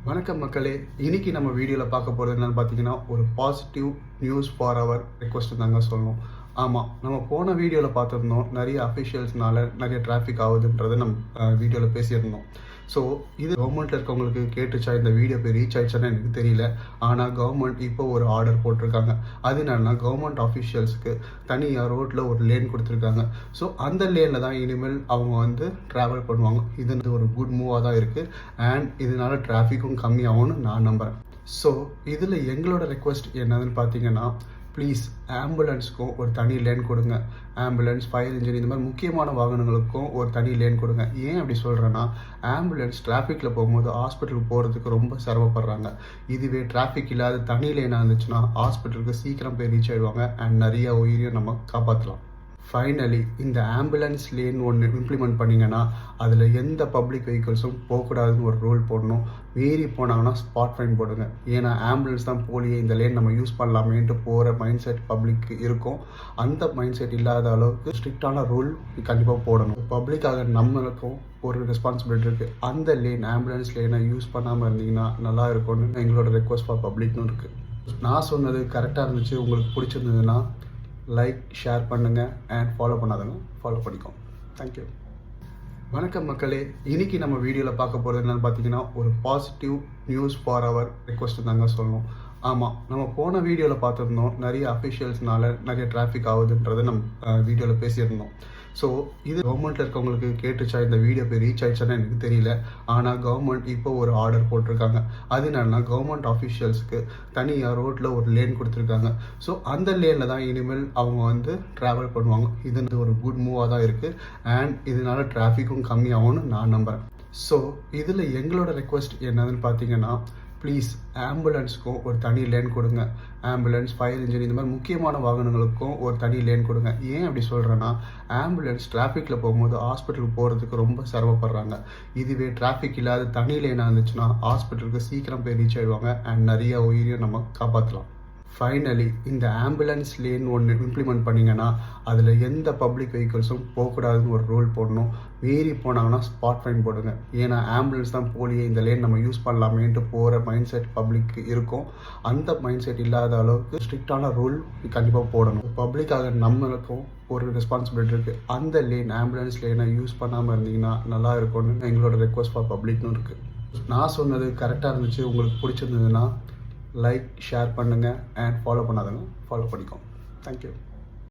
வணக்கம் மக்களே. இன்னைக்கு நம்ம வீடியோவில் பார்க்க போகிறது என்னென்னு பார்த்தீங்கன்னா, ஒரு positive news for our request தாங்க சொல்லணும். ஆமாம், நம்ம போன வீடியோவில் பார்த்துருந்தோம், நிறைய அஃபிஷியல்ஸ்னால நிறைய டிராஃபிக் ஆகுதுன்றதை நம்ம வீடியோவில் பேசியிருந்தோம். ஸோ இது கவர்மெண்ட்டில் இருக்கவங்களுக்கு கேட்டுச்சா, இந்த வீடியோ போய் ரீச் ஆயிடுச்சான்னு எனக்கு தெரியல. ஆனால் கவர்மெண்ட் இப்போ ஒரு ஆர்டர் போட்டிருக்காங்க. அது என்னன்னா, கவர்மெண்ட் ஆஃபிஷியல்ஸ்க்கு தனியாக ரோட்டில் ஒரு லேன் கொடுத்துருக்காங்க. ஸோ அந்த லேனில் தான் இனிமேல் அவங்க ட்ராவல் பண்ணுவாங்க. இது ஒரு குட் மூவாக தான் இருக்குது. அண்ட் இதனால டிராஃபிக்கும் கம்மியாகும்னு நான் நம்புகிறேன். ஸோ இதில் எங்களோட ரெக்வஸ்ட் என்னதுன்னு பார்த்தீங்கன்னா, ப்ளீஸ் ஆம்புலன்ஸ்க்கும் ஒரு தனி லேன் கொடுங்க. ஆம்புலன்ஸ், ஃபயர் இன்ஜின், இந்த மாதிரி முக்கியமான வாகனங்களுக்கும் ஒரு தனி லேன் கொடுங்க. ஏன் அப்படி சொல்கிறேன்னா, ஆம்புலன்ஸ் டிராஃபிக்கில் போகும்போது ஹாஸ்பிட்டலுக்கு போகிறதுக்கு ரொம்ப சிரமப்படுறாங்க. இதுவே டிராஃபிக் இல்லாத தனி லேனாக இருந்துச்சுன்னா ஹாஸ்பிட்டலுக்கு சீக்கிரம் போய் ரீச் ஆகிடுவாங்க. அண்ட் நிறைய உயிரையும் நம்ம காப்பாற்றலாம். ஃபைனலி இந்த ஆம்புலன்ஸ் லேன் ஒன்று இம்ப்ளிமெண்ட் பண்ணிங்கன்னா, அதில் எந்த பப்ளிக் வெஹிக்கிள்ஸும் போகக்கூடாதுன்னு ஒரு ரூல் போடணும். மீறி போனாங்கன்னா ஸ்பாட் ஃபைன் போடுங்க. ஏன்னா ஆம்புலன்ஸ் தான் போலியே, இந்த லேன் நம்ம யூஸ் பண்ணலாமேன்ட்டு போகிற மைண்ட் செட் பப்ளிக் இருக்கும். அந்த மைண்ட் செட் இல்லாத அளவுக்கு ஸ்ட்ரிக்டான ரூல் கண்டிப்பாக போடணும். பப்ளிக்காக நம்மளுக்கும் ஒரு ரெஸ்பான்சிபிலிட்டி இருக்குது. அந்த லேன், ஆம்புலன்ஸ் லேனை யூஸ் பண்ணாமல் இருந்தீங்கன்னா நல்லா இருக்கும்னு எங்களோட ரெக்வஸ்ட் ஃபார் பப்ளிக்னு இருக்குது. நான் சொன்னது கரெக்டாக இருந்துச்சு, உங்களுக்கு பிடிச்சிருந்ததுன்னா லைக், ஷேர் பண்ணுங்கள். அண்ட் ஃபாலோ பண்ணாதவங்க ஃபாலோ பண்ணிக்கோங்க. தேங்க்யூ. வணக்கம் மக்களே. இன்னைக்கு நம்ம வீடியோவில் பார்க்க போகிறது என்னென்னு பார்த்தீங்கன்னா, ஒரு positive news for our request தாங்க சொல்லணும். ஆமாம், நம்ம போன வீடியோவில் பார்த்துருந்தோம், நிறைய அஃபிஷியல்ஸ்னால நிறைய டிராஃபிக் ஆகுதுன்றதை நம்ம வீடியோவில் பேசியிருந்தோம். ஸோ இது கவர்மெண்ட்டில் இருக்கவங்களுக்கு கேட்டுச்சா, இந்த வீடியோ போய் ரீச் ஆயிடுச்சான்னு எனக்கு தெரியல. ஆனால் கவர்மெண்ட் இப்போ ஒரு ஆர்டர் போட்டிருக்காங்க. அது என்னன்னா, கவர்மெண்ட் ஆஃபிஷியல்ஸ்க்கு தனியாக ரோட்டில் ஒரு லேன் கொடுத்துருக்காங்க. ஸோ அந்த லேனில் தான் இனிமேல் அவங்க ட்ராவல் பண்ணுவாங்க. இது ஒரு குட் மூவாக தான் இருக்குது. அண்ட் இதனால டிராஃபிக்கும் கம்மியாகும்னு நான் நம்புகிறேன். ஸோ இதில் எங்களோட ரெக்வஸ்ட் என்னதுன்னு பார்த்தீங்கன்னா, ப்ளீஸ் ஆம்புலன்ஸ்க்கும் ஒரு தனி லேன் கொடுங்க. ஆம்புலன்ஸ், ஃபயர் இன்ஜின், இந்த மாதிரி முக்கியமான வாகனங்களுக்கும் ஒரு தனி லேன் கொடுங்க. ஏன் அப்படி சொல்கிறேன்னா, ஆம்புலன்ஸ் டிராஃபிக்கில் போகும்போது ஹாஸ்பிட்டலுக்கு போகிறதுக்கு ரொம்ப சிரமப்படுறாங்க. இதுவே டிராஃபிக் இல்லாத தனி லேனாக இருந்துச்சுன்னா ஹாஸ்பிட்டலுக்கு சீக்கிரம் போய் ரீச் ஆகிடுவாங்க. அண்ட் நிறைய உயிரையும் நம்ம காப்பாற்றலாம். ஃபைனலி இந்த ஆம்புலன்ஸ் லேன் ஒன்று இம்ப்ளிமெண்ட் பண்ணிங்கன்னா, அதில் எந்த பப்ளிக் வெஹிக்கிள்ஸும் போகக்கூடாதுன்னு ஒரு ரூல் போடணும். மீறி போனாங்கன்னா ஸ்பாட் ஃபைன் போடுங்க. ஏன்னா ஆம்புலன்ஸ் தான் போலியே, இந்த லேன் நம்ம யூஸ் பண்ணலாமேன்ட்டு போகிற மைண்ட் செட் பப்ளிக் இருக்கும். அந்த மைண்ட் செட் இல்லாத அளவுக்கு ஸ்ட்ரிக்டான ரூல் கண்டிப்பாக போடணும். பப்ளிக்காக நம்மளுக்கும் ஒரு ரெஸ்பான்சிபிலிட்டி இருக்குது. அந்த லேன், ஆம்புலன்ஸ் லேனை யூஸ் பண்ணாமல் இருந்தீங்கன்னா நல்லா இருக்கும்னு எங்களோட ரெக்வஸ்ட் ஃபார் பப்ளிக்னு இருக்குது. நான் சொன்னது கரெக்டாக இருந்துச்சு, உங்களுக்கு பிடிச்சிருந்ததுன்னா லைக், ஷேர் பண்ணுங்கள். அண்ட் ஃபாலோ பண்ணாதவங்க ஃபாலோ பண்ணிக்கோங்க. தேங்க்யூ.